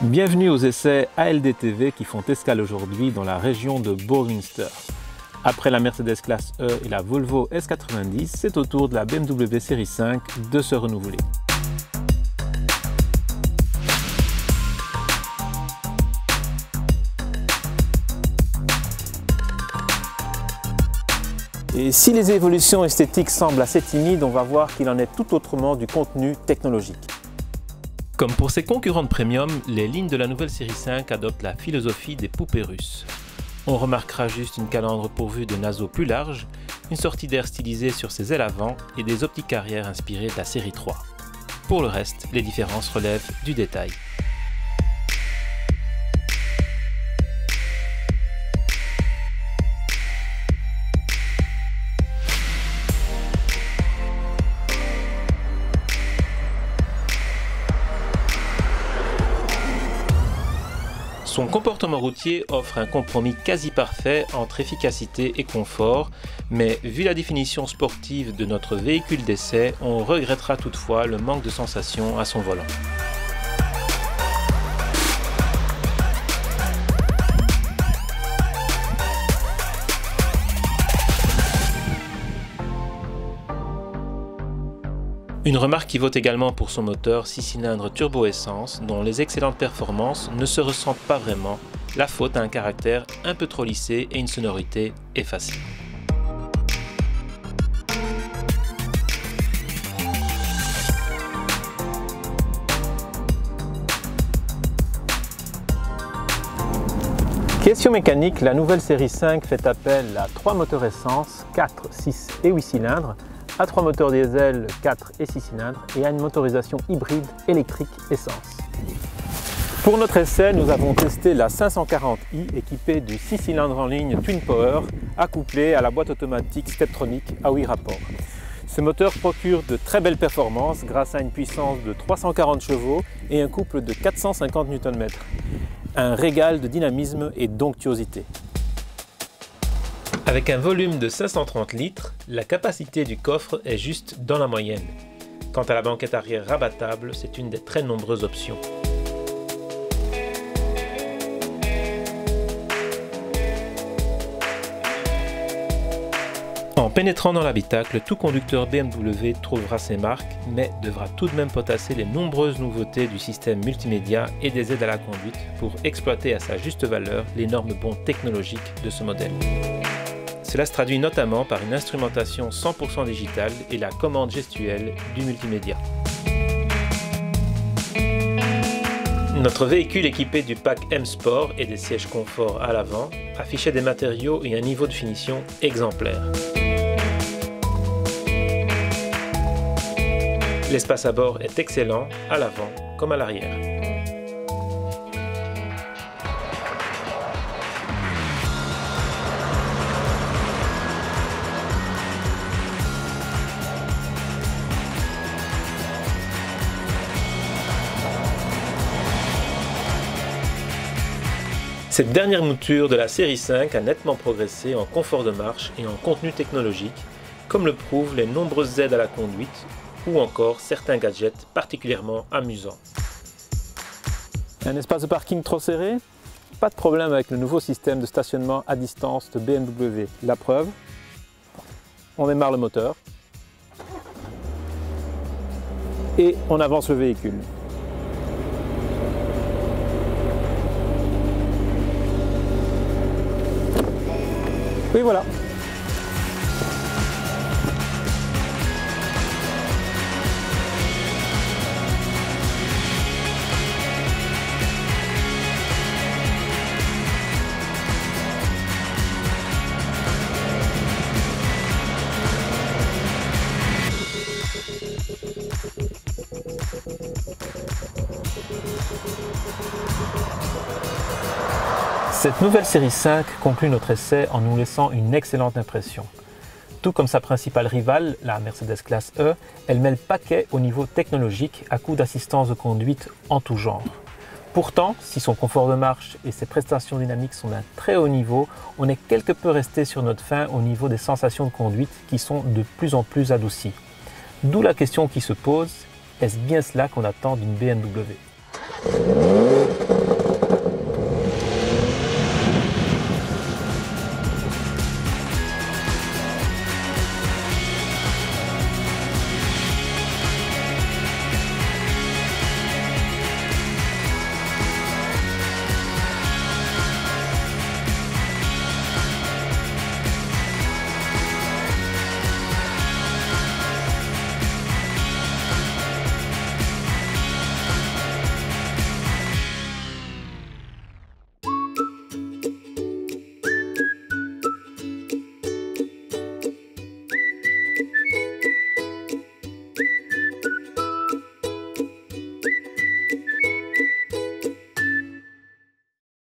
Bienvenue aux essais ALD-TV qui font escale aujourd'hui dans la région de Bourgmünster. Après la Mercedes Classe E et la Volvo S90, c'est au tour de la BMW Série 5 de se renouveler. Et si les évolutions esthétiques semblent assez timides, on va voir qu'il en est tout autrement du contenu technologique. Comme pour ses concurrentes premium, les lignes de la nouvelle série 5 adoptent la philosophie des poupées russes. On remarquera juste une calandre pourvue de naseaux plus larges, une sortie d'air stylisée sur ses ailes avant et des optiques arrière inspirées de la série 3. Pour le reste, les différences relèvent du détail. Son comportement routier offre un compromis quasi parfait entre efficacité et confort, mais vu la définition sportive de notre véhicule d'essai, on regrettera toutefois le manque de sensations à son volant. Une remarque qui vaut également pour son moteur 6 cylindres turbo-essence dont les excellentes performances ne se ressentent pas vraiment, la faute à un caractère un peu trop lissé et une sonorité effacée. Question mécanique, la nouvelle série 5 fait appel à 3 moteurs essence, 4, 6 et 8 cylindres, à 3 moteurs diesel 4 et 6 cylindres et à une motorisation hybride électrique essence. Pour notre essai, nous avons testé la 540i équipée du 6 cylindres en ligne Twin Power accouplé à la boîte automatique Steptronic à 8 rapports. Ce moteur procure de très belles performances grâce à une puissance de 340 chevaux et un couple de 450 Nm. Un régal de dynamisme et d'onctuosité. Avec un volume de 530 litres, la capacité du coffre est juste dans la moyenne. Quant à la banquette arrière rabattable, c'est une des très nombreuses options. En pénétrant dans l'habitacle, tout conducteur BMW trouvera ses marques, mais devra tout de même potasser les nombreuses nouveautés du système multimédia et des aides à la conduite pour exploiter à sa juste valeur l'énorme bond technologique de ce modèle. Cela se traduit notamment par une instrumentation 100% digitale et la commande gestuelle du multimédia. Notre véhicule équipé du pack M Sport et des sièges confort à l'avant affichait des matériaux et un niveau de finition exemplaire. L'espace à bord est excellent à l'avant comme à l'arrière. Cette dernière mouture de la série 5 a nettement progressé en confort de marche et en contenu technologique, comme le prouvent les nombreuses aides à la conduite ou encore certains gadgets particulièrement amusants. Un espace de parking trop serré? Pas de problème avec le nouveau système de stationnement à distance de BMW. La preuve, on démarre le moteur et on avance le véhicule. Oui, voilà. Cette nouvelle série 5 conclut notre essai en nous laissant une excellente impression. Tout comme sa principale rivale, la Mercedes Classe E, elle met le paquet au niveau technologique à coup d'assistance de conduite en tout genre. Pourtant, si son confort de marche et ses prestations dynamiques sont d'un très haut niveau, on est quelque peu resté sur notre faim au niveau des sensations de conduite qui sont de plus en plus adoucies. D'où la question qui se pose, est-ce bien cela qu'on attend d'une BMW ?